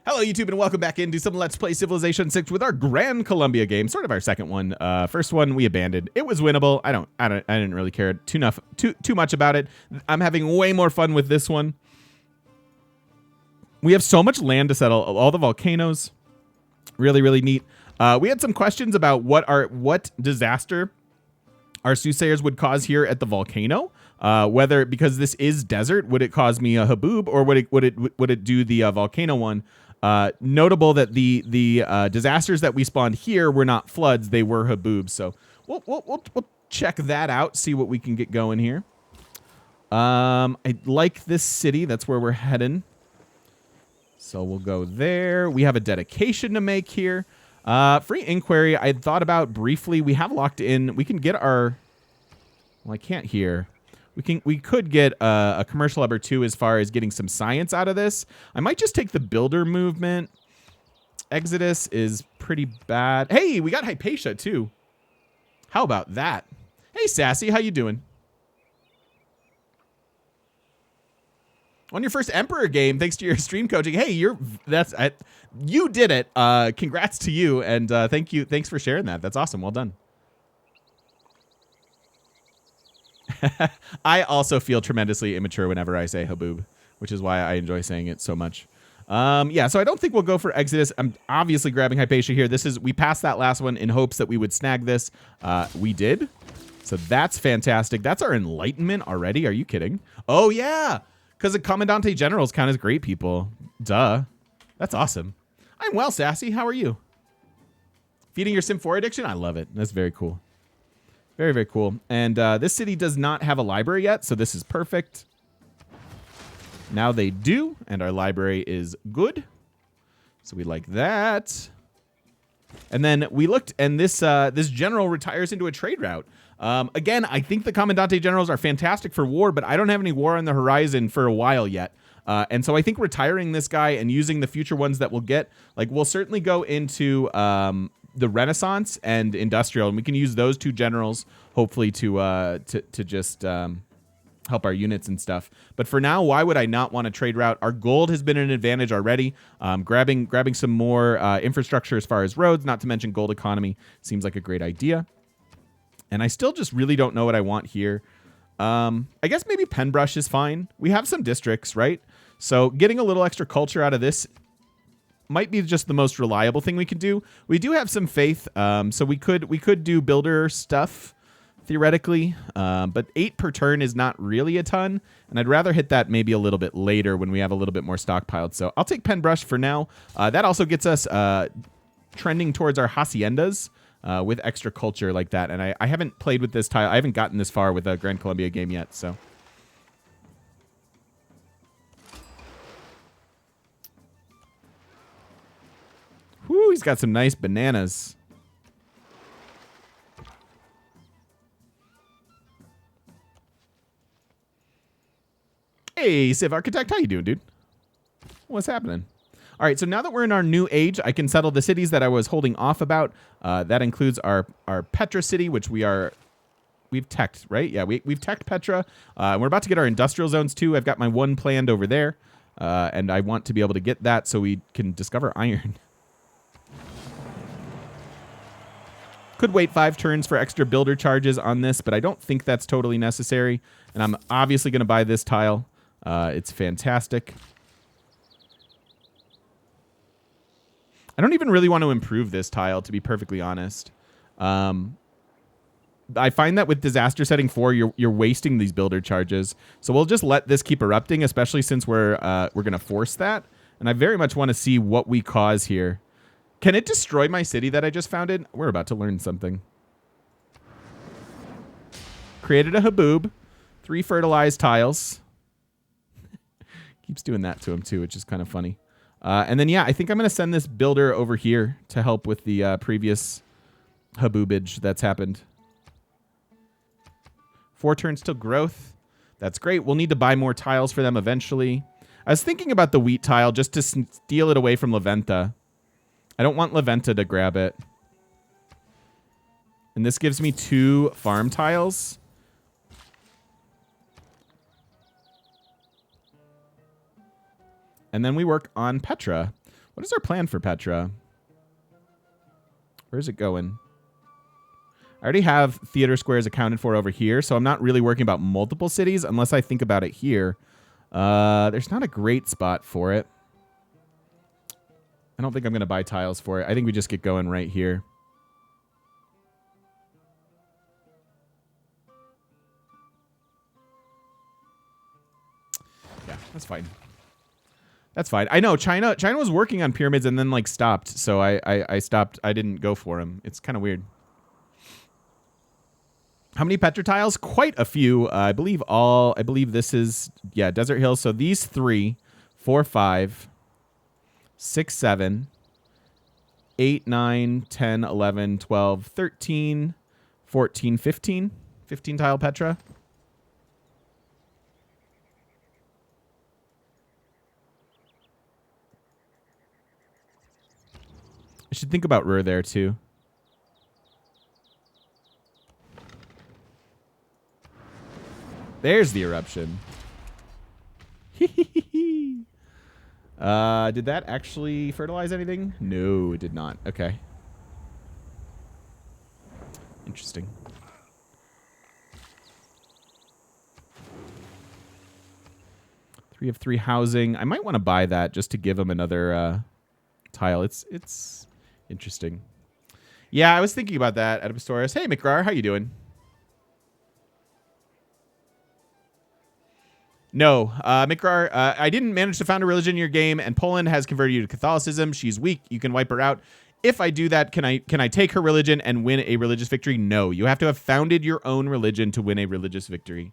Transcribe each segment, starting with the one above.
Hello, YouTube, and welcome back into some Let's Play Civilization 6 with our Gran Colombia game, sort of our second one. First one we abandoned. It was winnable. I didn't really care too much about it. I'm having way more fun with this one. We have so much land to settle. All the volcanoes, really neat. We had some questions about what disaster our soothsayers would cause here at the volcano. Whether, because this is desert, would it cause me a haboob, or would it do the volcano one? Notable that the disasters that we spawned here were not floods; they were haboobs. So we'll check that out, see what we can get going here. I like this city. That's where we're heading. So we'll go there. We have a dedication to make here. Free inquiry. I had thought about briefly. We have locked in. We can get our. Well, I can't hear. We could get a commercial hub or two as far as getting some science out of this. I might just take the builder movement. Exodus is pretty bad. Hey, we got Hypatia too. How about that? Hey, Sassy, how you doing? On your first Emperor game, thanks to your stream coaching. Hey, you did it. Congrats to you, and thank you. Thanks for sharing that. That's awesome. Well done. I also feel tremendously immature whenever I say haboob, which is why I enjoy saying it so much. Yeah, so I don't think we'll go for Exodus. I'm obviously grabbing Hypatia here. We passed that last one in hopes that we would snag this. We did. So that's fantastic. That's our enlightenment already. Are you kidding? Oh, yeah. Because the Commandante Generals count as great people. Duh. That's awesome. I'm well, Sassy. How are you? Feeding your Sim 4 addiction? I love it. That's very cool. Very cool. And this city does not have a library yet, so this is perfect. Now they do, and our library is good. So we like that. And then we looked, and this general retires into a trade route. Again, I think the Commandante Generals are fantastic for war, but I don't have any war on the horizon for a while yet. And so I think retiring this guy and using the future ones that we'll get, like we'll certainly go into the Renaissance and Industrial, and we can use those two generals hopefully to just help our units and stuff. But for now, why would I not want to trade route? Our gold has been an advantage already. Grabbing some more infrastructure as far as roads, not to mention gold economy, seems like a great idea. And I still just really don't know what I want here. I guess maybe Penbrush is fine. We have some districts, right? So getting a little extra culture out of this might be just the most reliable thing we can do. We do have some faith, so we could do builder stuff theoretically, but 8 per turn is not really a ton, and I'd rather hit that maybe a little bit later when we have a little bit more stockpiled. So I'll take Penbrush for now. That also gets us trending towards our haciendas with extra culture like that, and I haven't played with this tile. I haven't gotten this far with a Gran Colombia game yet, so. Whoo, he's got some nice bananas. Hey, Civ Architect, how you doing, dude? What's happening? All right, so now that we're in our new age, I can settle the cities that I was holding off about. That includes our Petra city, which we've teched, right? Yeah, we've teched Petra. We're about to get our industrial zones too. I've got my one planned over there, and I want to be able to get that so we can discover iron. Could wait 5 turns for extra builder charges on this, but I don't think that's totally necessary. And I'm obviously going to buy this tile. It's fantastic. I don't even really want to improve this tile, to be perfectly honest. I find that with disaster setting 4, you're wasting these builder charges. So we'll just let this keep erupting, especially since we're going to force that. And I very much want to see what we cause here. Can it destroy my city that I just founded? We're about to learn something. Created a haboob. 3 fertilized tiles. Keeps doing that to him too, which is kind of funny. And then, yeah, I think I'm going to send this builder over here to help with the previous haboobage that's happened. 4 turns till growth. That's great. We'll need to buy more tiles for them eventually. I was thinking about the wheat tile just to steal it away from Laventa. I don't want Laventa to grab it. And this gives me 2 farm tiles. And then we work on Petra. What is our plan for Petra? Where's it going? I already have theater squares accounted for over here, so I'm not really working about multiple cities unless I think about it here. There's not a great spot for it. I don't think I'm going to buy tiles for it. I think we just get going right here. Yeah, that's fine. That's fine. I know China was working on pyramids and then like stopped, so I stopped. I didn't go for them. It's kind of weird. How many Petra tiles? Quite a few. I believe this is, yeah, Desert Hills. So these 3, 4, 5, 6, 7, 8, 9, 10, 11, 12, 13, 14, 15. 15 tile Petra. I should think about Ruhr there too. There's the eruption. Did that actually fertilize anything? No, it did not. Okay. Interesting. Three of 3 housing. I might want to buy that just to give him another tile. It's interesting. Yeah, I was thinking about that at Pistorius. Hey, McGrar, how you doing? No, Mikrar, I didn't manage to found a religion in your game, and Poland has converted you to Catholicism. She's weak. You can wipe her out. If I do that, can I take her religion and win a religious victory? No, you have to have founded your own religion to win a religious victory.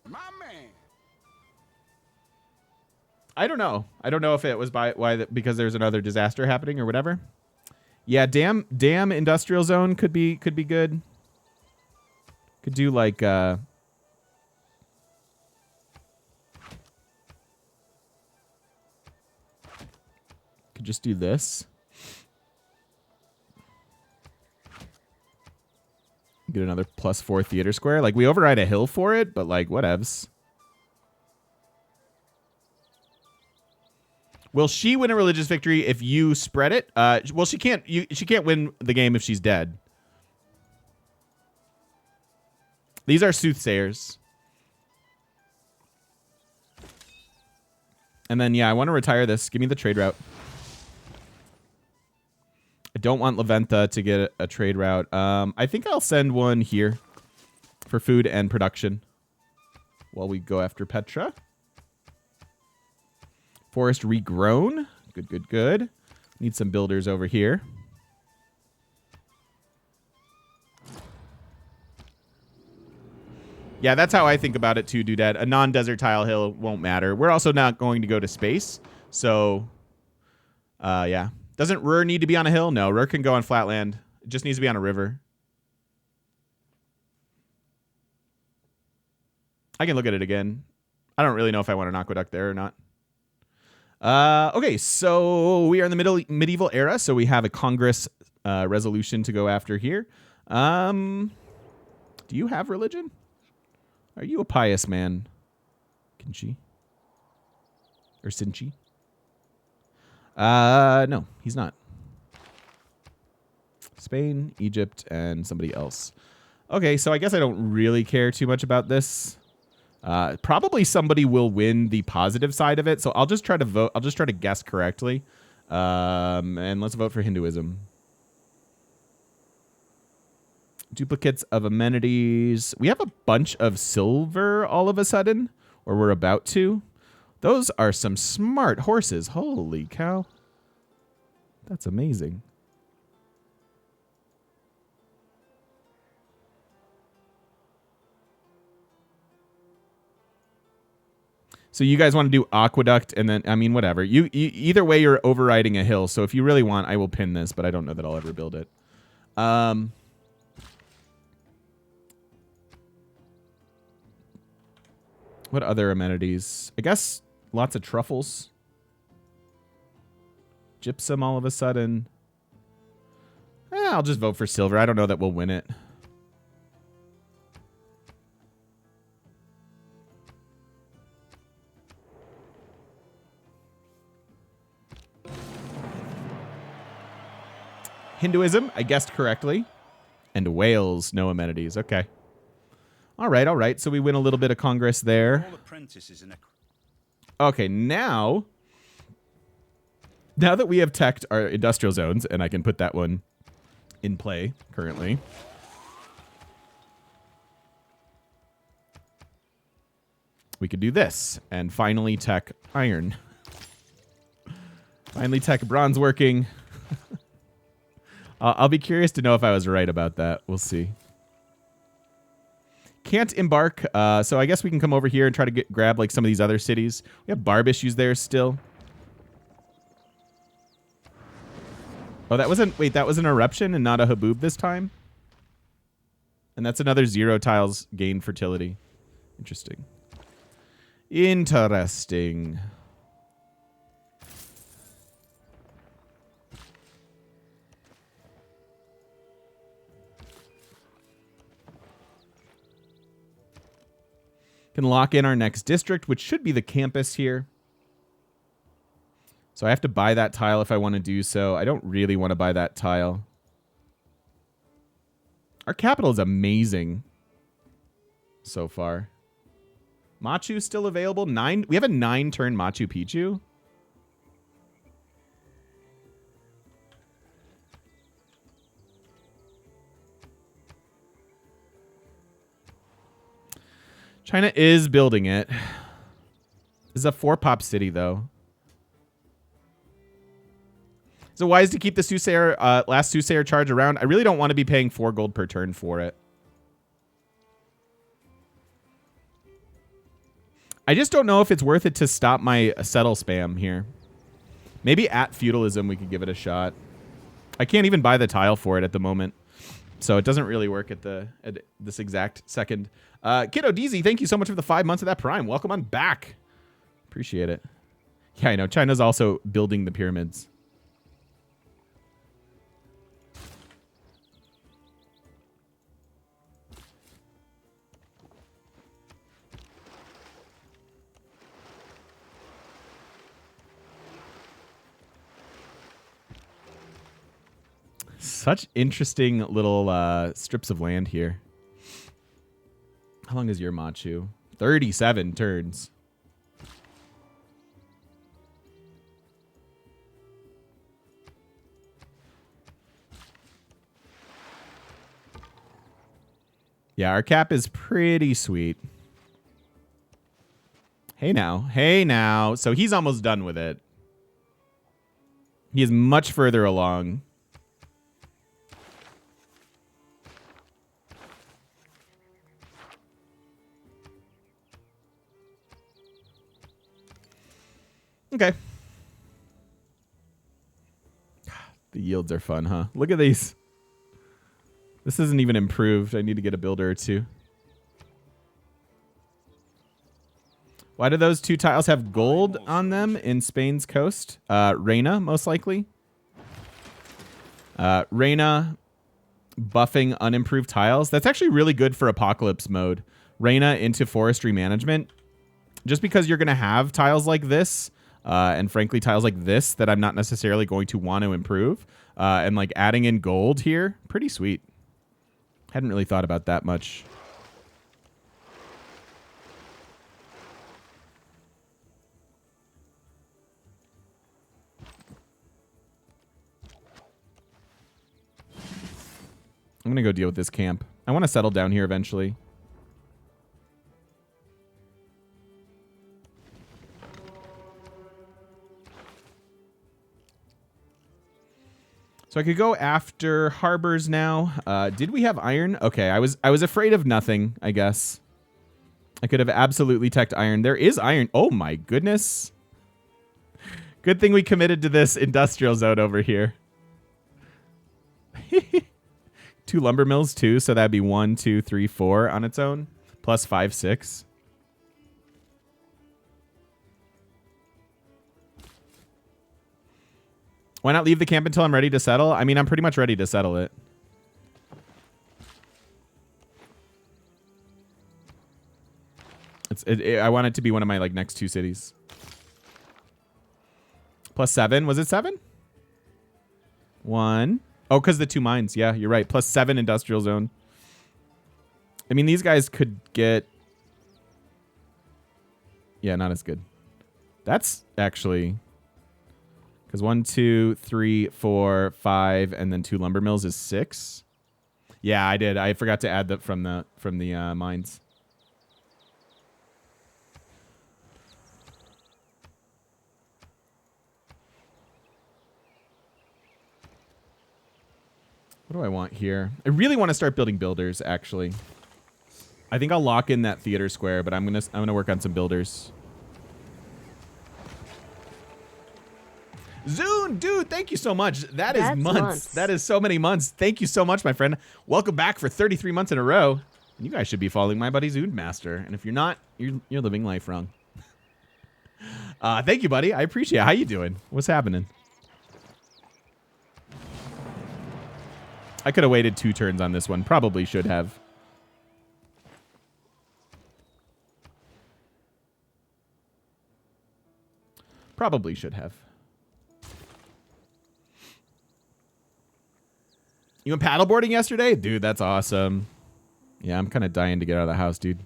My man. I don't know. I don't know if it was because there's another disaster happening or whatever. Yeah, damn industrial zone could be good. Could do like could just do this. Get another +4 theater square. Like we override a hill for it, but like whatevs. Will she win a religious victory if you spread it? Well, she can't. She can't win the game if she's dead. These are soothsayers. And then, yeah, I want to retire this. Give me the trade route. I don't want Leventa to get a trade route. I think I'll send one here for food and production while we go after Petra. Forest regrown. Good, good, good. Need some builders over here. Yeah, that's how I think about it too, Doodad. A non-desert tile hill won't matter. We're also not going to go to space. So, yeah. Doesn't Ruhr need to be on a hill? No, Ruhr can go on flat land. It just needs to be on a river. I can look at it again. I don't really know if I want an aqueduct there or not. Okay, so we are in the medieval era, so we have a Congress resolution to go after here. Do you have religion? Are you a pious man, Kinchi? Or Sinchi? No, he's not. Spain, Egypt, and somebody else. Okay, so I guess I don't really care too much about this. Probably somebody will win the positive side of it, so I'll just try to vote. I'll just try to guess correctly. And let's vote for Hinduism. Duplicates of amenities. We have a bunch of silver all of a sudden, or we're about to. Those are some smart horses. Holy cow. That's amazing. So you guys want to do aqueduct and then, I mean, whatever. You either way, you're overriding a hill. So if you really want, I will pin this, but I don't know that I'll ever build it. What other amenities? I guess lots of truffles. Gypsum all of a sudden. I'll just vote for silver. I don't know that we'll win it. Hinduism, I guessed correctly. And Wales, no amenities. Okay. All right, all right. So we win a little bit of Congress there. Okay, now that we have teched our industrial zones, and I can put that one in play currently. We could do this and finally tech iron. Finally tech bronze working. I'll be curious to know if I was right about that. We'll see. Can't embark, so I guess we can come over here and try to grab like some of these other cities. We have barb issues there still. Oh, that wasn't... Wait, that was an eruption and not a haboob this time? And that's another 0 tiles gain fertility. Interesting. Interesting. Can lock in our next district, which should be the campus here. So I have to buy that tile if I want to do so. I don't really want to buy that tile. Our capital is amazing so far. Machu still available. 9. We have a 9-turn Machu Picchu. China is building it. This is a 4-pop city, though. Is it wise to keep the Soothsayer, last Soothsayer charge around? I really don't want to be paying 4 gold per turn for it. I just don't know if it's worth it to stop my settle spam here. Maybe at feudalism we could give it a shot. I can't even buy the tile for it at the moment. So it doesn't really work at this exact second. Kiddo DZ, thank you so much for the 5 months of that Prime. Welcome on back. Appreciate it. Yeah, I know. China's also building the pyramids. Such interesting little strips of land here. How long is your Machu? 37 turns. Yeah, our cap is pretty sweet. Hey now. Hey now. So he's almost done with it. He is much further along. Okay. The yields are fun, huh? Look at these. This isn't even improved. I need to get a builder or two. Why do those 2 tiles have gold on them in Spain's coast? Reina, most likely. Reina buffing unimproved tiles. That's actually really good for Apocalypse mode. Reina into forestry management. Just because you're going to have tiles like this, and frankly, tiles like this that I'm not necessarily going to want to improve. And like adding in gold here, pretty sweet. Hadn't really thought about that much. I'm going to go deal with this camp. I want to settle down here eventually. So I could go after harbors now. Did we have iron? Okay, I was afraid of nothing, I guess. I could have absolutely teched iron. There is iron. Oh my goodness. Good thing we committed to this industrial zone over here. 2 lumber mills too, so that'd be 1, 2, 3, 4 on its own. Plus 5, 6. Why not leave the camp until I'm ready to settle? I mean, I'm pretty much ready to settle it. I want it to be one of my like next 2 cities. Plus 7. Was it 7? 1, Oh, because the 2 mines. Yeah, you're right. Plus 7 industrial zone. I mean, these guys could get... Yeah, not as good. That's actually... Because 1, 2, 3, 4, 5, and then 2 lumber mills is 6. Yeah, I did. I forgot to add that from the mines. What do I want here? I really want to start building builders, actually. I think I'll lock in that theater square, but I'm gonna work on some builders. Zune, dude, thank you so much. That's months. That is so many months. Thank you so much, my friend. Welcome back for 33 months in a row. You guys should be following my buddy Zune Master, and if you're not, you're living life wrong. Thank you, buddy. I appreciate it. How you doing? What's happening? I could have waited 2 turns on this one. Probably should have. Probably should have. You went paddleboarding yesterday? Dude, that's awesome. Yeah, I'm kind of dying to get out of the house, dude.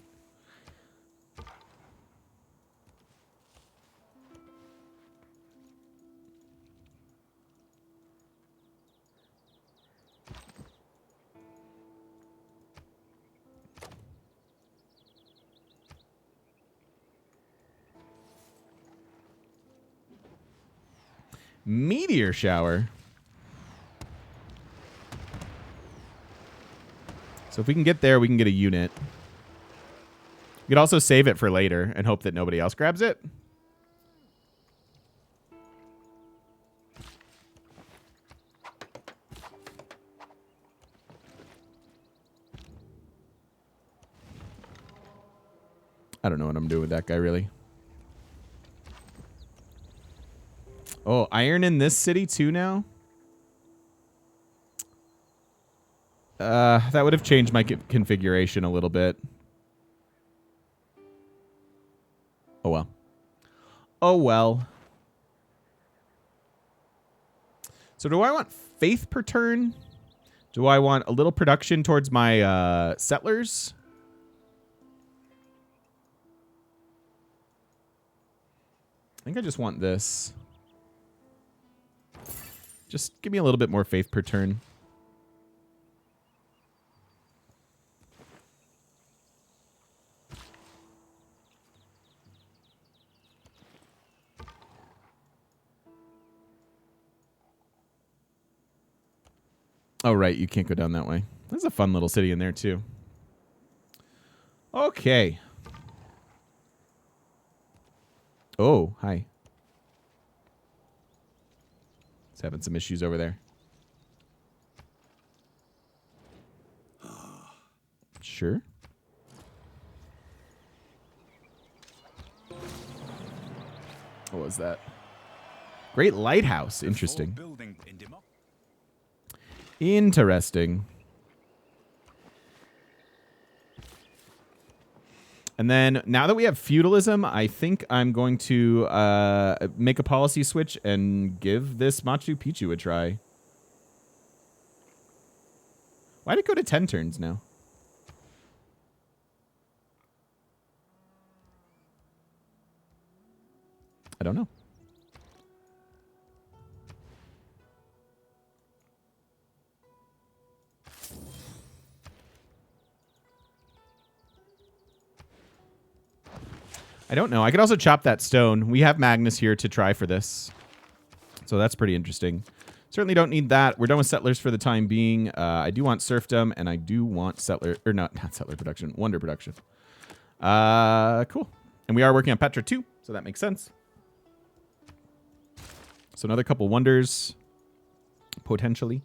Meteor shower. So if we can get there, we can get a unit. We could also save it for later and hope that nobody else grabs it. I don't know what I'm doing with that guy, really. Oh, iron in this city too now? That would have changed my configuration a little bit. Oh, well. Oh, well. So do I want faith per turn? Do I want a little production towards my settlers? I think I just want this. Just give me a little bit more faith per turn. Oh, right. You can't go down that way. There's a fun little city in there, too. Okay. Oh, hi. It's having some issues over there. Sure. What was that? Great lighthouse. Interesting. Interesting. And then now that we have feudalism, I think I'm going to make a policy switch and give this Machu Picchu a try. Why'd it go to 10 turns now? I don't know. I don't know. I could also chop that stone. We have Magnus here to try for this. So that's pretty interesting. Certainly don't need that. We're done with settlers for the time being. I do want serfdom, and I do want settler... Or not settler production. Wonder production. Cool. And we are working on Petra too, so that makes sense. So another couple wonders. Potentially.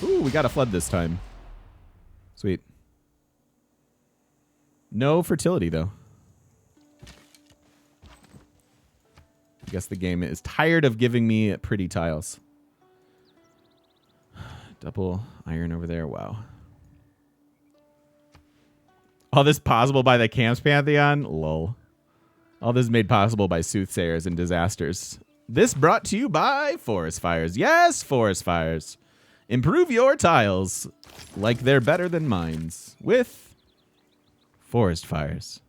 Ooh, we got a flood this time. Sweet. No fertility, though. I guess the game is tired of giving me pretty tiles. Double iron over there. Wow. All this possible by the Camps Pantheon? Lol. All this is made possible by soothsayers and disasters. This brought to you by forest fires. Yes, forest fires. Improve your tiles like they're better than mines with forest fires.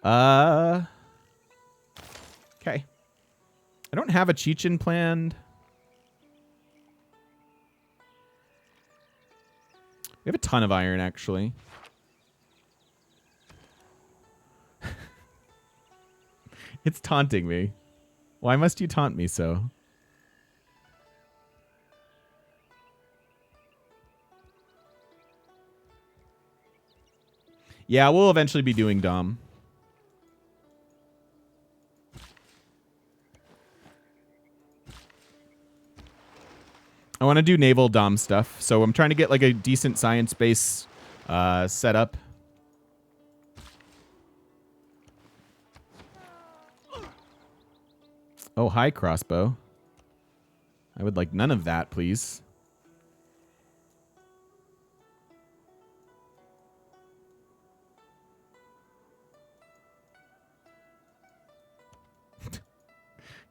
Okay. I don't have a Chechen planned. We have a ton of iron, actually. It's taunting me. Why must you taunt me so? Yeah, we'll eventually be doing Dom. I want to do naval Dom stuff, so I'm trying to get like a decent science base set up. Oh, hi, crossbow. I would like none of that, please.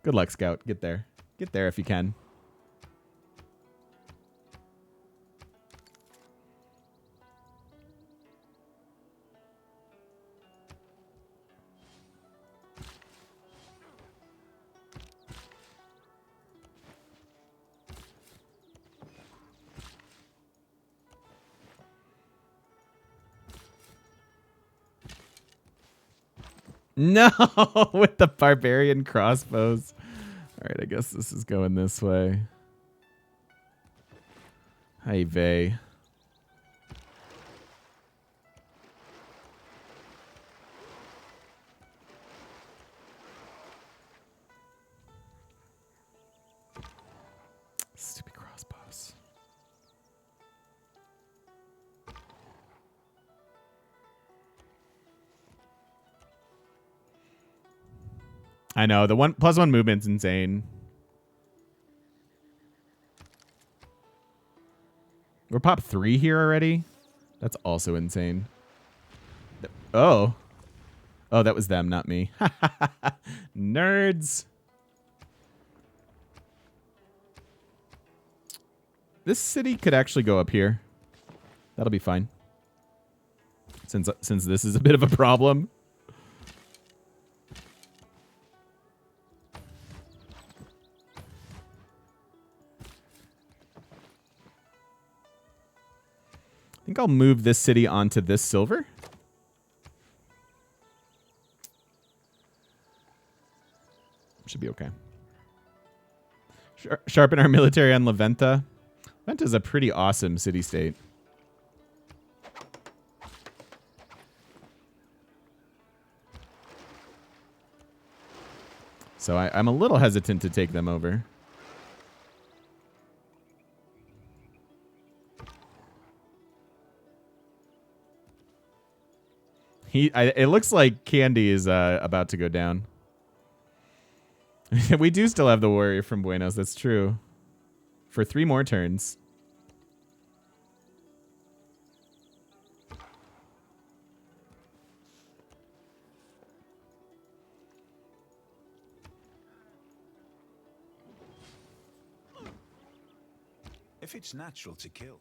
Good luck, Scout. Get there. Get there if you can. No, with the barbarian crossbows. All right, I guess this is going this way. Hi, Vey. Stupid crossbows. I know, the +1 movement's insane. We're pop 3 here already? That's also insane. Oh. Oh, that was them, not me. Nerds. This city could actually go up here. That'll be fine. Since this is a bit of a problem. I think I'll move this city onto this silver. Should be okay. Sharpen our military on La Venta. Venta's a pretty awesome city-state. So I'm a little hesitant to take them over. It looks like Candy is about to go down. We do still have the warrior from Buenos. That's true. For 3 more turns. If it's natural to kill.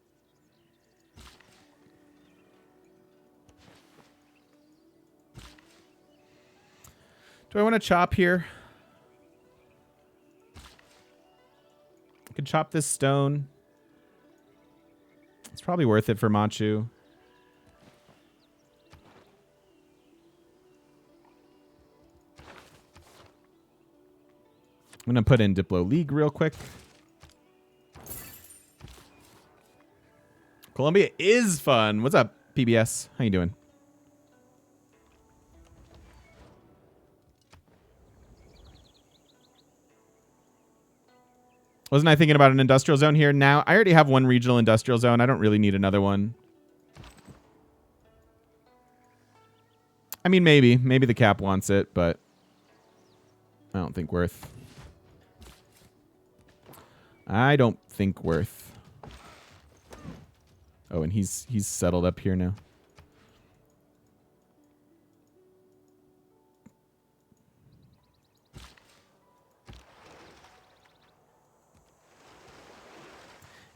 Do I want to chop here? I could chop this stone. It's probably worth it for Machu. I'm going to put in Diplo League real quick. Colombia is fun. What's up, PBS? How you doing? Wasn't I thinking about an industrial zone here? Now, I already have one regional industrial zone. I don't really need another one. I mean, maybe. Maybe the cap wants it, but I don't think worth. I don't think worth. Oh, and he's settled up here now.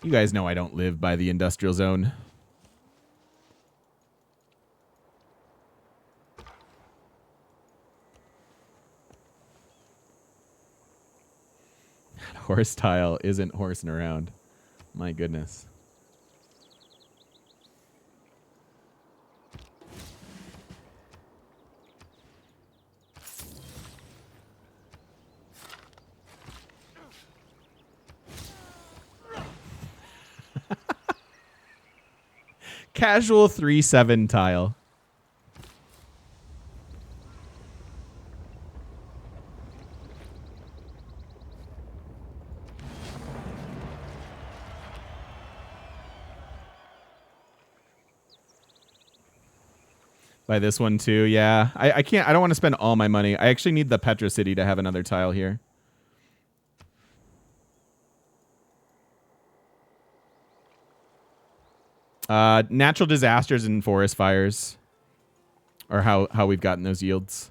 You guys know I don't live by the industrial zone. That horse tile isn't horsing around. My goodness. Casual 3-7 tile. By this one too, yeah. I can't. I don't want to spend all my money. I actually need the Petra city to have another tile here. Natural disasters and forest fires are how we've gotten those yields.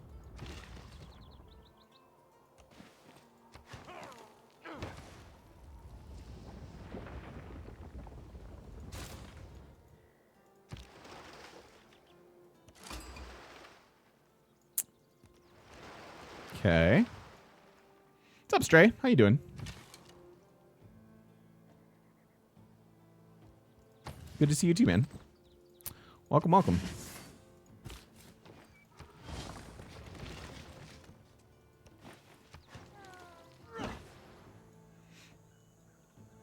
Okay. What's up, Stray? How you doing? Good to see you too, man. Welcome, welcome.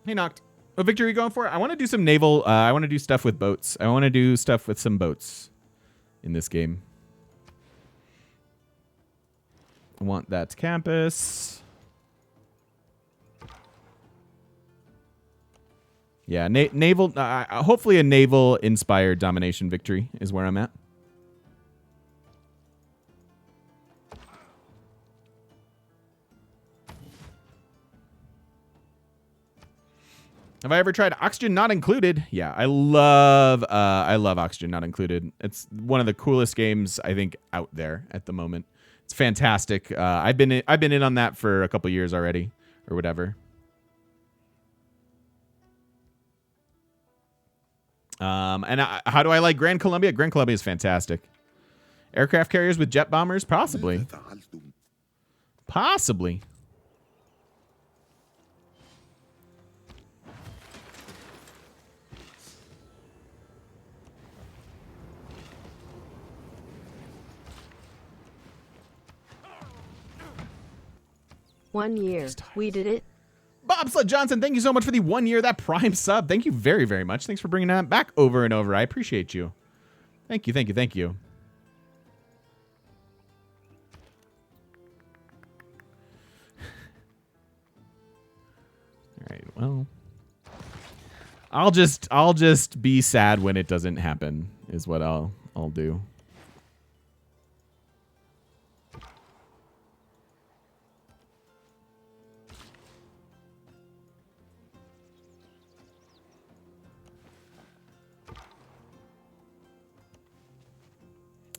Hey, Noct. What victory are you going for? I want to do some naval. I want to do stuff with boats. I want to do stuff with some boats in this game. I want that campus. Yeah, naval. Hopefully, a naval-inspired domination victory is where I'm at. Have I ever tried oxygen not included? Yeah, I love oxygen not included. It's one of the coolest games I think out there at the moment. It's fantastic. I've been in on that for a couple years already, or whatever. And how do I like Gran Colombia? Gran Colombia is fantastic. Aircraft carriers with jet bombers, possibly. Possibly. One year. We did it. Bobsled Johnson, thank you so much for the 1 year, that prime sub. Thank you very, very much. Thanks for bringing that back over and over. I appreciate you. Thank you, thank you, thank you. All right, well, I'll just be sad when it doesn't happen is what I'll do.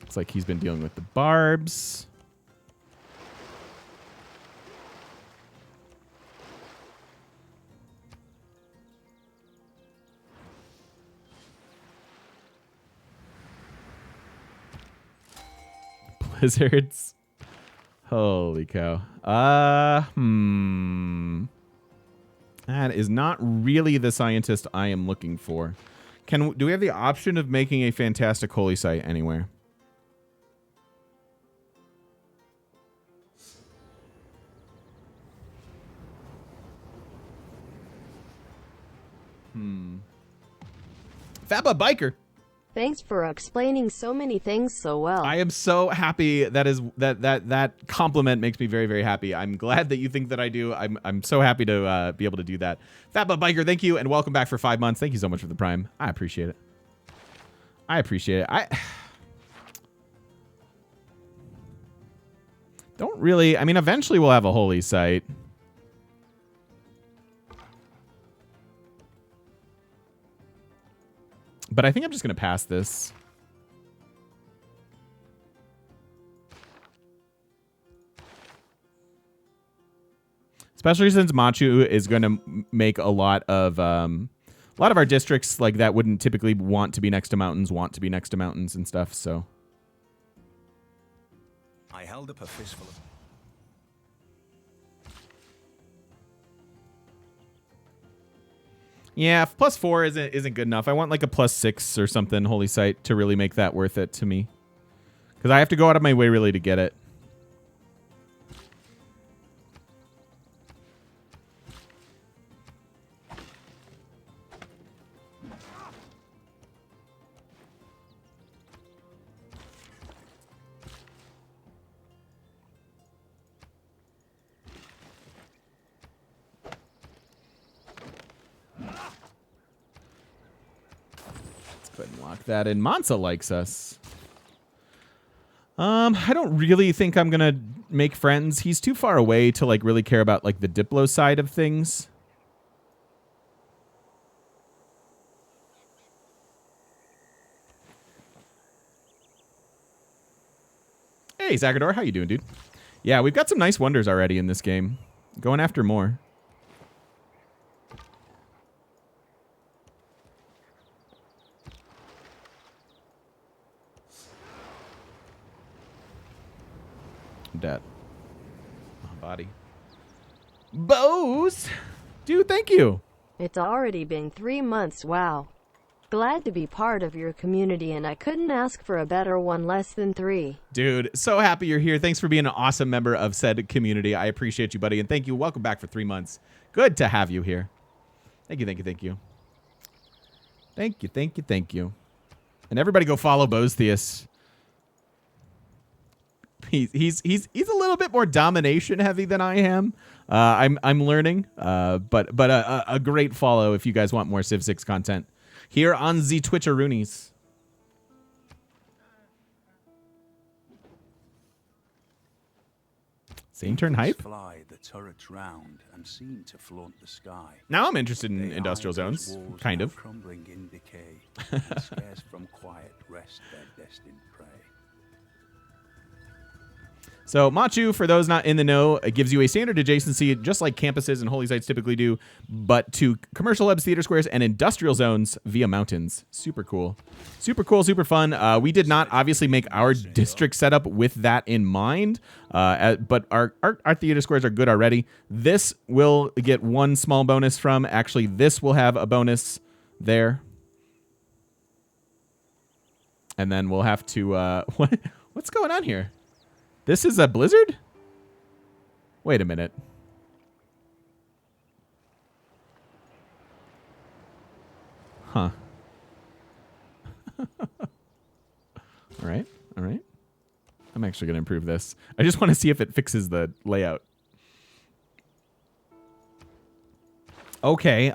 Looks like he's been dealing with the barbs. Blizzards. Holy cow. That is not really the scientist I am looking for. Do we have the option of making a fantastic holy site anywhere? Fabba Biker. Thanks for explaining so many things so well. I am so happy. That compliment makes me very, very happy. I'm glad that you think that I do. I'm so happy to be able to do that. Fabba Biker, thank you, and welcome back for 5 months. Thank you so much for the Prime. I appreciate it. I appreciate it. I don't really. I mean, eventually we'll have a holy site. But I think I'm just going to pass this. Especially since Machu is going to make a lot of a lot of our districts like that wouldn't typically want to be next to mountains, and stuff. So I held up a fistful of... yeah, +4 isn't good enough. I want like a +6 or something, Holy Site, to really make that worth it to me. Because I have to go out of my way really to get it. Go ahead and lock that in. Mansa likes us. I don't really think I'm gonna make friends. He's too far away to like really care about like the Diplo side of things. Hey, Zagador, how you doing, dude? Yeah, we've got some nice wonders already in this game. Going after more. Debt. Oh, body. Bose! Dude, thank you. It's already been 3 months, wow. Glad to be part of your community, and I couldn't ask for a better one less than 3. Dude, so happy you're here. Thanks for being an awesome member of said community. I appreciate you, buddy, and thank you. Welcome back for 3 months. Good to have you here. Thank you, thank you, thank you. Thank you, thank you, thank you. And everybody go follow Botheus. He's a little bit more domination heavy than I am. I'm learning, but a great follow if you guys want more Civ 6 content here on the Twitcheroonies. Same turn hype. Fly the turrets round and seem to flaunt the sky. Now I'm interested in They industrial hide those zones, walls kind now of. crumbling in decay, and scarce from quiet rest their destined prey. So Machu, for those not in the know, it gives you a standard adjacency, just like campuses and holy sites typically do, but to commercial hubs, theater squares, and industrial zones via mountains. Super cool. Super cool, super fun. We did not obviously make our district setup with that in mind, but our theater squares are good already. This will get one small bonus from. Actually, this will have a bonus there. And then we'll have to... what's going on here? This is a blizzard? Wait a minute. Huh. All right. All right. I'm actually going to improve this. I just want to see if it fixes the layout. Okay.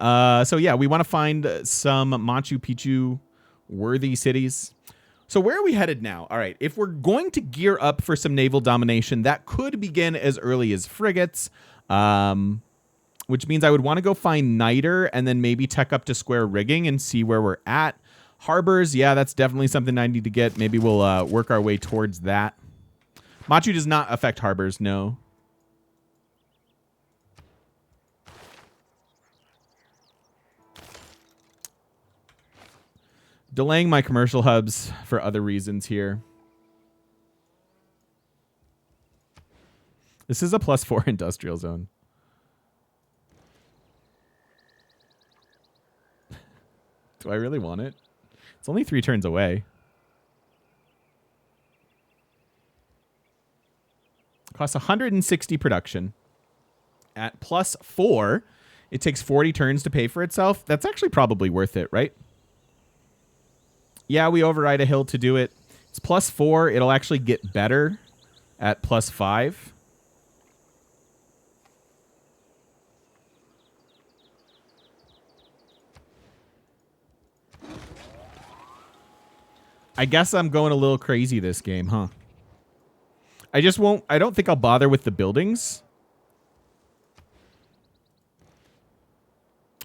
So yeah, we want to find some Machu Picchu worthy cities. So where are we headed now? All right, if we're going to gear up for some naval domination, that could begin as early as frigates, which means I would want to go find niter and then maybe tech up to square rigging and see where we're at. Harbors, yeah, that's definitely something I need to get. Maybe we'll work our way towards that. Machu does not affect harbors, no. Delaying my commercial hubs for other reasons here. This is a +4 industrial zone. Do I really want it? It's only 3 turns away. Costs 160 production. At +4, it takes 40 turns to pay for itself. That's actually probably worth it, right? Yeah, we override a hill to do it. It's +4. It'll actually get better at +5. I guess I'm going a little crazy this game, huh? I don't think I'll bother with the buildings.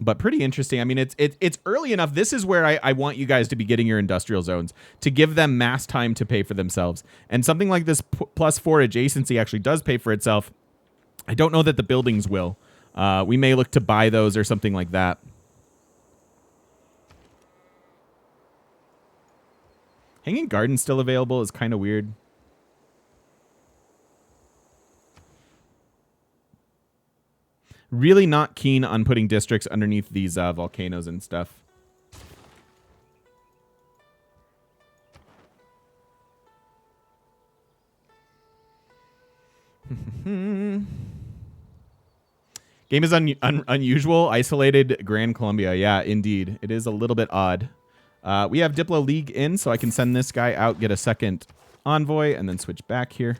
But pretty interesting. I mean, it's early enough. This is where I want you guys to be getting your industrial zones to give them mass time to pay for themselves. And something like this +4 adjacency actually does pay for itself. I don't know that the buildings will. We may look to buy those or something like that. Hanging Garden's still available is kind of weird. Really not keen on putting districts underneath these volcanoes and stuff. Game is unusual. Isolated Gran Colombia. Yeah, indeed. It is a little bit odd. We have Diplo League in, so I can send this guy out, get a second envoy, and then switch back here.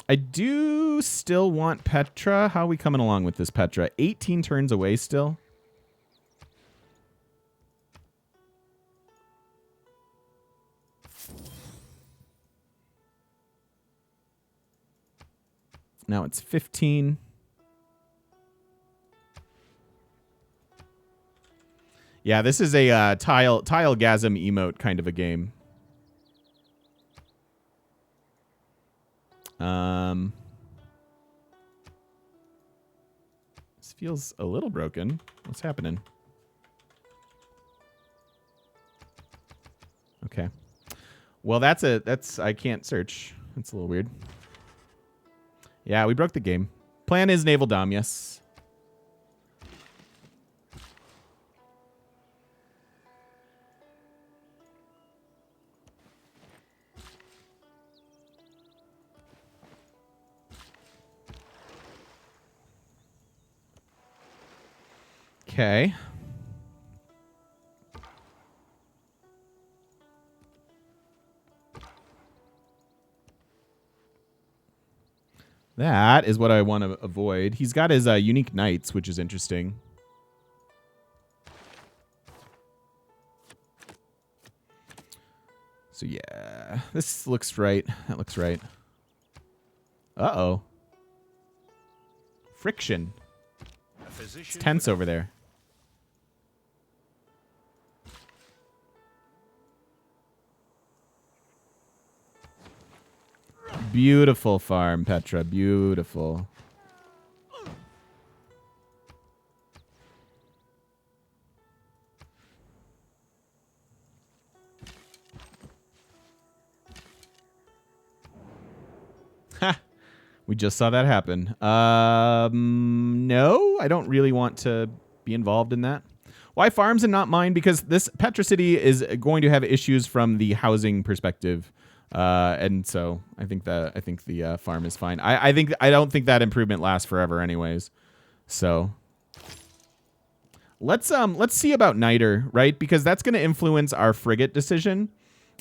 I do still want Petra. How are we coming along with this Petra? 18 turns away still. Now it's 15. Yeah, this is a tile-gasm emote kind of a game. This feels a little broken. What's happening? Okay. Well, that's I can't search. That's a little weird. Yeah, we broke the game. Plan is naval dom, yes. Okay. That is what I want to avoid. He's got his unique knights, which is interesting. So yeah, this looks right. That looks right. Uh-oh. Friction. It's tense over there. Beautiful farm, Petra. Beautiful. Ha! We just saw that happen. No, I don't really want to be involved in that. Why farms and not mine? Because this Petra City is going to have issues from the housing perspective. And so I think the farm is fine. I don't think that improvement lasts forever anyways. So let's see about Niter, right? Because that's going to influence our frigate decision.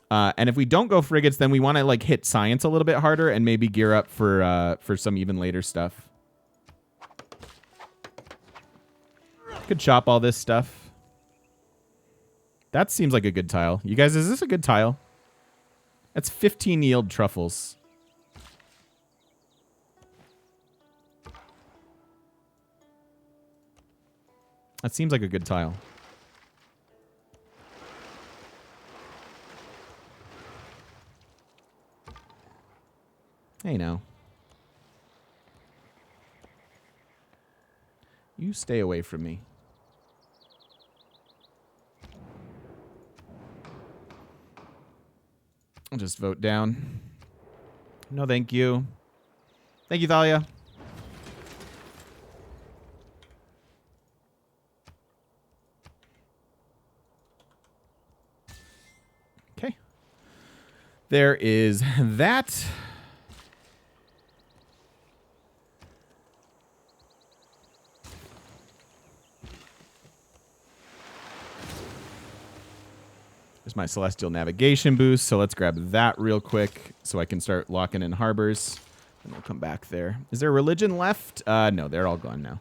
And if we don't go frigates, then we want to like hit science a little bit harder and maybe gear up for some even later stuff. Could chop all this stuff. That seems like a good tile. You guys, is this a good tile? That's 15 yield truffles. That seems like a good tile. Hey, now. You stay away from me. I'll just vote down. No, thank you. Thank you, Thalia. Okay. There is that. There's my Celestial Navigation boost, so let's grab that real quick so I can start locking in harbors. And we'll come back there. Is there religion left? No, they're all gone now.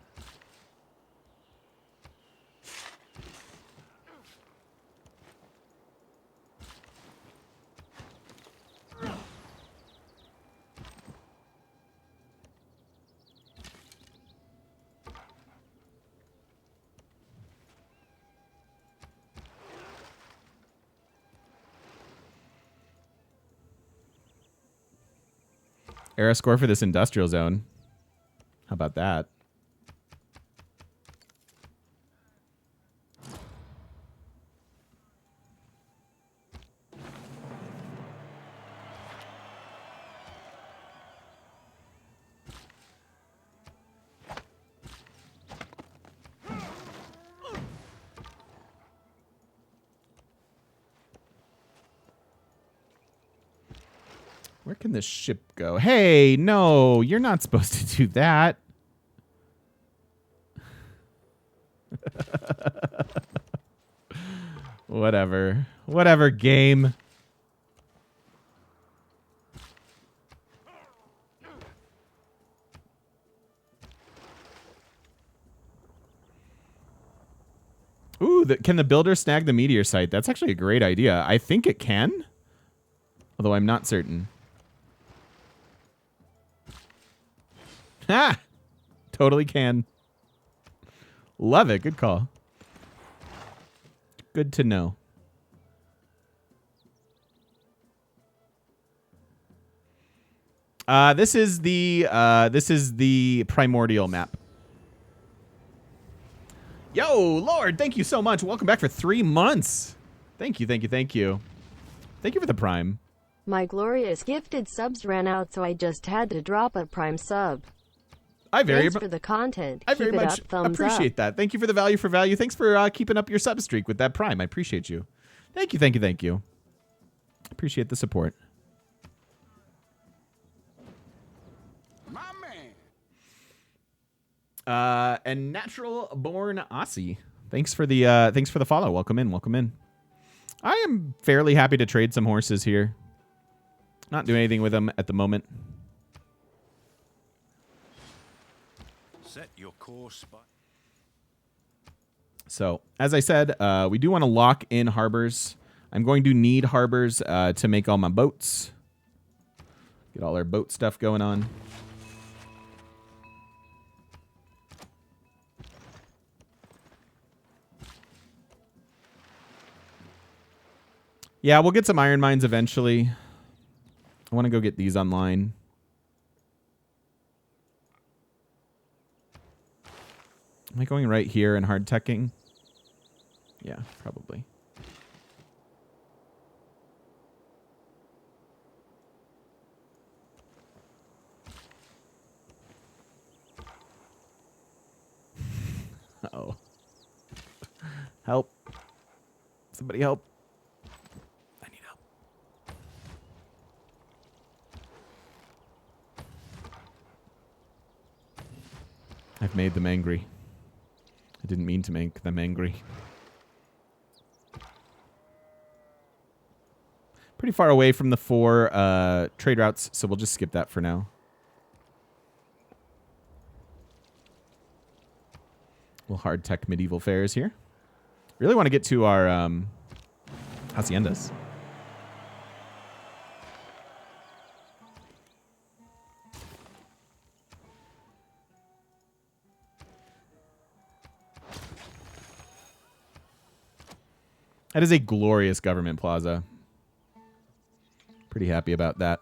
Era score for this industrial zone. How about that? Where can this ship go? Hey, no, you're not supposed to do that. Whatever. Whatever, game. Ooh, can the builder snag the meteor site? That's actually a great idea. I think it can, although I'm not certain. Ha! Totally can. Love it. Good call. Good to know. This is the Primordial map. Yo, Lord, thank you so much. Welcome back for 3 months. Thank you, thank you, thank you. Thank you for the Prime. My glorious gifted subs ran out, so I just had to drop a Prime sub. Thanks for the content. I very much appreciate that. Thank you for the value for value. Thanks for keeping up your sub streak with that Prime. I appreciate you. Thank you, thank you, thank you. Appreciate the support. My man. And Natural Born Aussie. Thanks for the follow. Welcome in, welcome in. I am fairly happy to trade some horses here. Not doing anything with them at the moment. Set your course by. So, as I said, we do want to lock in harbors. I'm going to need harbors to make all my boats. Get all our boat stuff going on. Yeah, we'll get some iron mines eventually. I want to go get these online. Am I going right here and hard teching? Yeah, probably. Uh-oh. Help. Somebody help. I need help. I've made them angry. I didn't mean to make them angry. Pretty far away from the 4 trade routes, so we'll just skip that for now. We'll hard tech medieval fairs here. Really want to get to our haciendas. That is a glorious government plaza. Pretty happy about that.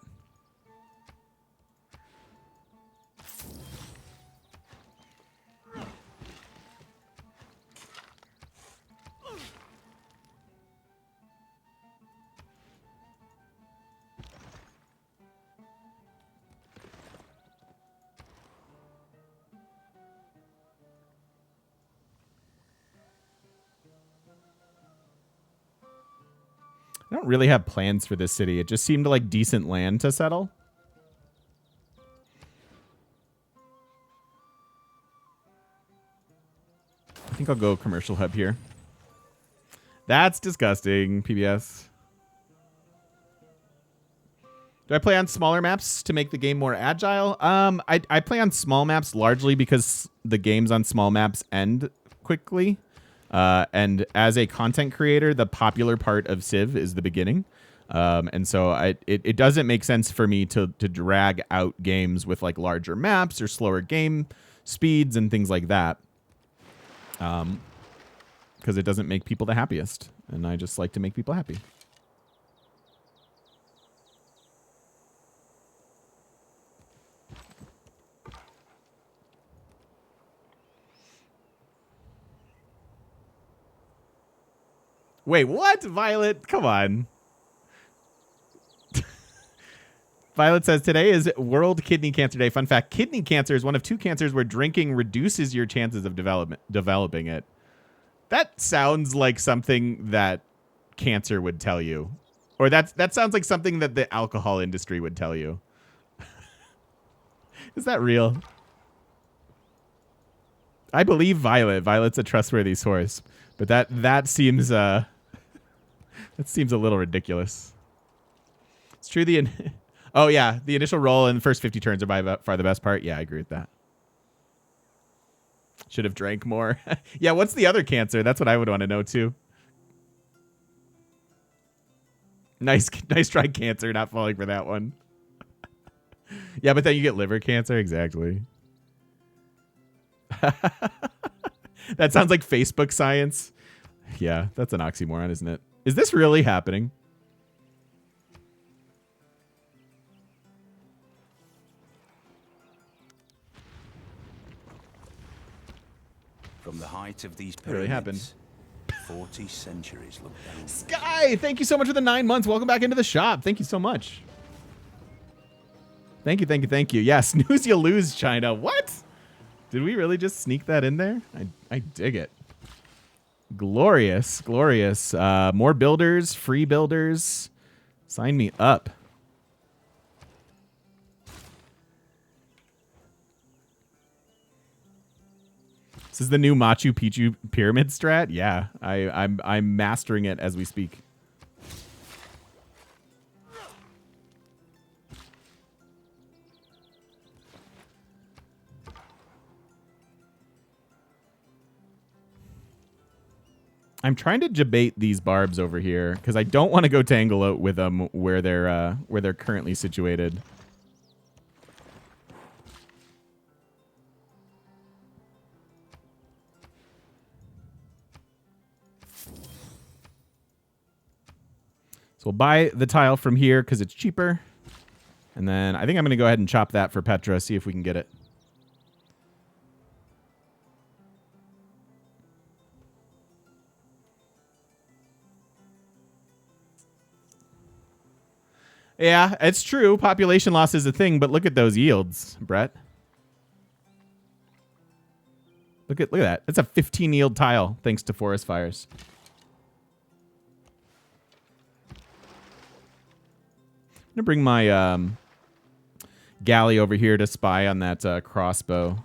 I don't really have plans for this city. It just seemed like decent land to settle. I think I'll go commercial hub here. That's disgusting, PBS. Do I play on smaller maps to make the game more agile? I play on small maps largely because the games on small maps end quickly. And as a content creator, the popular part of Civ is the beginning. And so it doesn't make sense for me to drag out games with like larger maps or slower game speeds and things like that. Because it doesn't make people the happiest. And I just like to make people happy. Wait, what? Violet? Come on. Violet says, today is World Kidney Cancer Day. Fun fact, kidney cancer is one of 2 cancers where drinking reduces your chances of developing it. That sounds like something that cancer would tell you. Or that sounds like something that the alcohol industry would tell you. Is that real? I believe Violet. Violet's a trustworthy source, but that seems that seems a little ridiculous. It's true. Oh yeah, the initial roll and the first 50 turns are by far the best part. Yeah, I agree with that. Should have drank more. Yeah, what's the other cancer? That's what I would want to know too. Nice try, cancer. Not falling for that one. Yeah, but then you get liver cancer. Exactly. That sounds like Facebook science. Yeah, that's an oxymoron, isn't it? Is this really happening? From the height of these It really happened. pyramids, 40 centuries look down. Sky, thank you so much for the 9 months. Welcome back into the shop. Thank you so much. Thank you, thank you, thank you. Yeah, snooze you lose, China. What? Did we really just sneak that in there? I dig it. Glorious, glorious. More builders, free builders. Sign me up. This is the new Machu Picchu pyramid strat. Yeah, I'm mastering it as we speak. I'm trying to debate these barbs over here because I don't want to go tangle out with them where they're currently situated. So we'll buy the tile from here because it's cheaper. And then I think I'm going to go ahead and chop that for Petra, see if we can get it. Yeah, it's true. Population loss is a thing, but look at those yields, Brett. Look at that. It's a 15 yield tile thanks to forest fires. I'm gonna bring my galley over here to spy on that crossbow.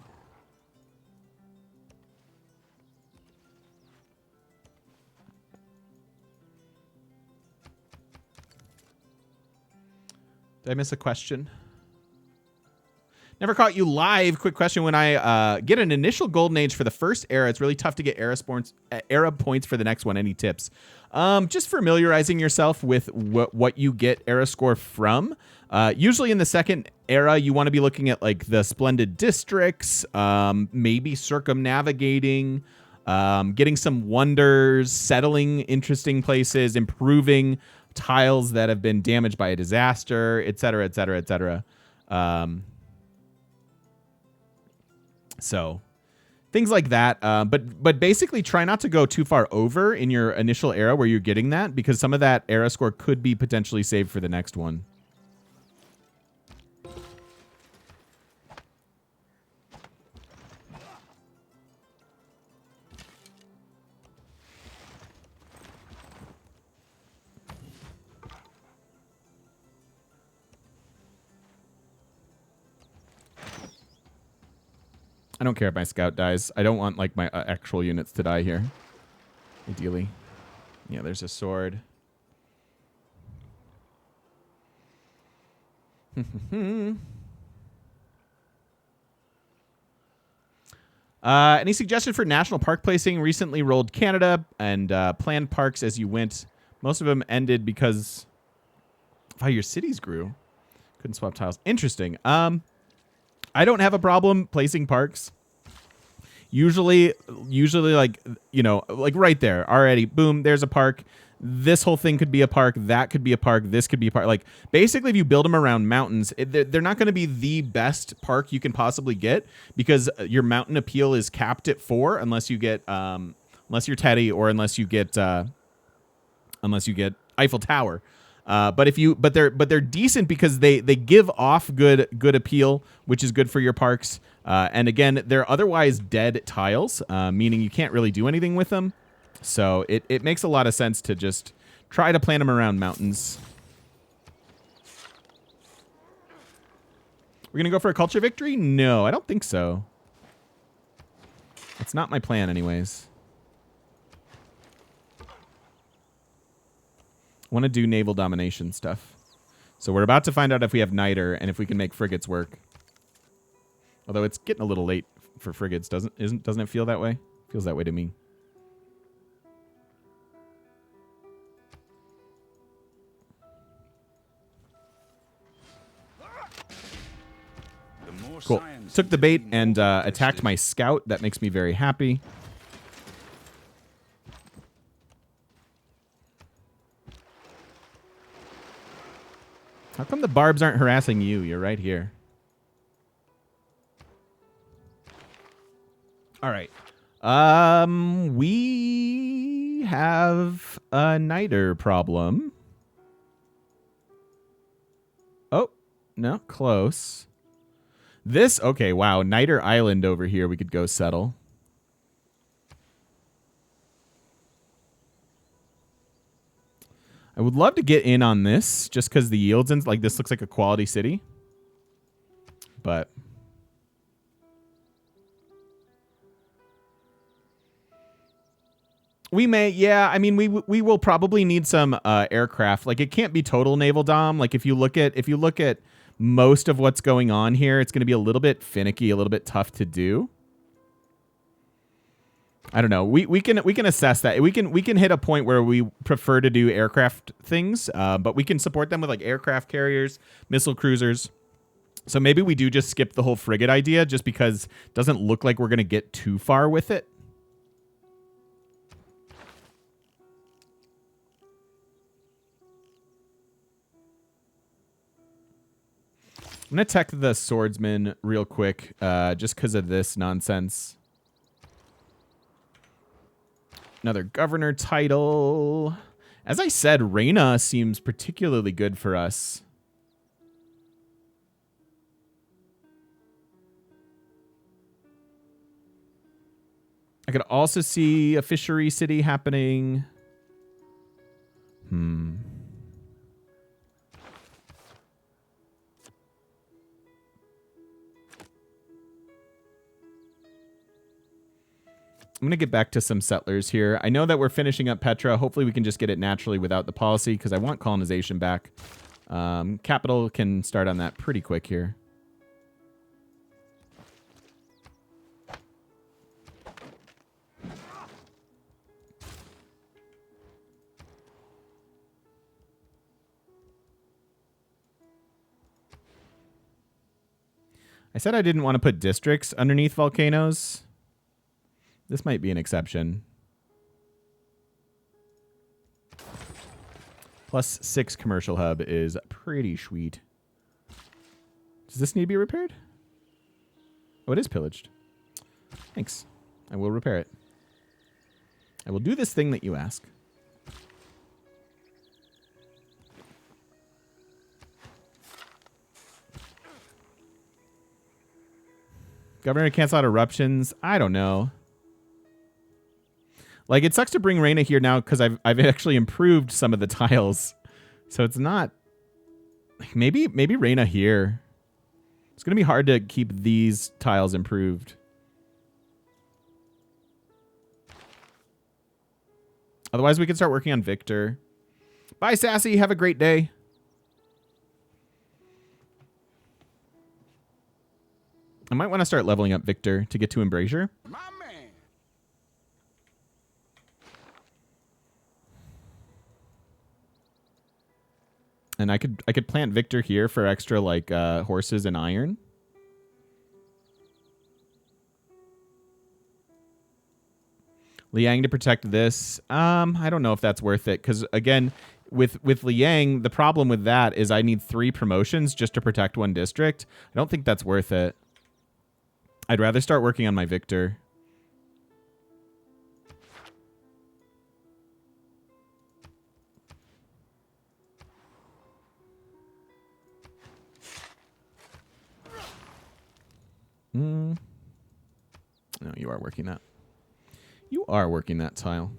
Did I miss a question? Never caught you live. Quick question. When I get an initial golden age for the first era, it's really tough to get era points for the next one. Any tips? Just familiarizing yourself with what you get era score from. Usually in the second era, you want to be looking at like the splendid districts, maybe circumnavigating, getting some wonders, settling interesting places, improving tiles that have been damaged by a disaster, et cetera, et cetera, et cetera. So things like that. But basically try not to go too far over in your initial era where you're getting that, because some of that era score could be potentially saved for the next one. I don't care if my scout dies. I don't want like my actual units to die here. Ideally. Yeah, there's a sword. Any suggestion for national park placing? Recently rolled Canada and planned parks as you went. Most of them ended because of how your cities grew. Couldn't swap tiles. Interesting. I don't have a problem placing parks. Usually like, you know, like right there already, boom, there's a park. This whole thing could be a park. That could be a park. This could be a park. Like basically if you build them around mountains, they're not going to be the best park you can possibly get because your mountain appeal is capped at 4 unless you get, unless you're Teddy or unless you get Eiffel Tower. But they're decent because they give off good appeal, which is good for your parks. And again, they're otherwise dead tiles, meaning you can't really do anything with them. So it makes a lot of sense to just try to plant them around mountains. We're going to go for a culture victory? No, I don't think so. It's not my plan anyways. I want to do naval domination stuff. So we're about to find out if we have niter and if we can make frigates work. Although it's getting a little late for frigates, doesn't it feel that way? Feels that way to me. Cool. Took the bait and attacked my scout. That makes me very happy. How come the barbs aren't harassing you? You're right here. All right. We have a niter problem. Oh, no, close. This, okay, wow, Niter Island over here we could go settle. I would love to get in on this just because the yields and like this looks like a quality city. But we may, yeah, I mean we will probably need some aircraft. Like it can't be total naval dom. Like if you look at most of what's going on here, it's going to be a little bit finicky, a little bit tough to do. I don't know. We can assess that. We can hit a point where we prefer to do aircraft things, but we can support them with like aircraft carriers, missile cruisers. So maybe we do just skip the whole frigate idea, just because it doesn't look like we're going to get too far with it. I'm going to tech the swordsman real quick, just because of this nonsense. Another governor title. As I said, Reina seems particularly good for us. I could also see a fishery city happening. I'm going to get back to some settlers here. I know that we're finishing up Petra. Hopefully we can just get it naturally without the policy because I want colonization back. Capital can start on that pretty quick here. I said I didn't want to put districts underneath volcanoes. This might be an exception. +6 commercial hub is pretty sweet. Does this need to be repaired? Oh, it is pillaged. Thanks. I will repair it. I will do this thing that you ask. Governor cancel out eruptions. I don't know. Like, it sucks to bring Reina here now because I've actually improved some of the tiles. So it's not... Maybe Reina here. It's going to be hard to keep these tiles improved. Otherwise, we can start working on Victor. Bye, Sassy. Have a great day. I might want to start leveling up Victor to get to Embrasure. My man. And I could plant Victor here for extra like horses and iron. Liang to protect this. I don't know if that's worth it because again, with Liang, the problem with that is I need 3 promotions just to protect 1 district. I don't think that's worth it. I'd rather start working on my Victor. No, you are working that. You are working that tile.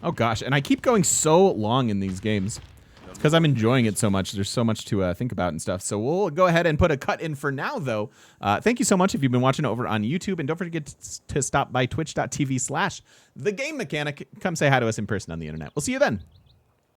Oh gosh, and I keep going so long in these games. It's because I'm enjoying it so much. There's so much to think about and stuff. So we'll go ahead and put a cut in for now, though. Thank you so much if you've been watching over on YouTube. And don't forget to stop by twitch.tv/thegamemechanic. Come say hi to us in person on the internet. We'll see you then.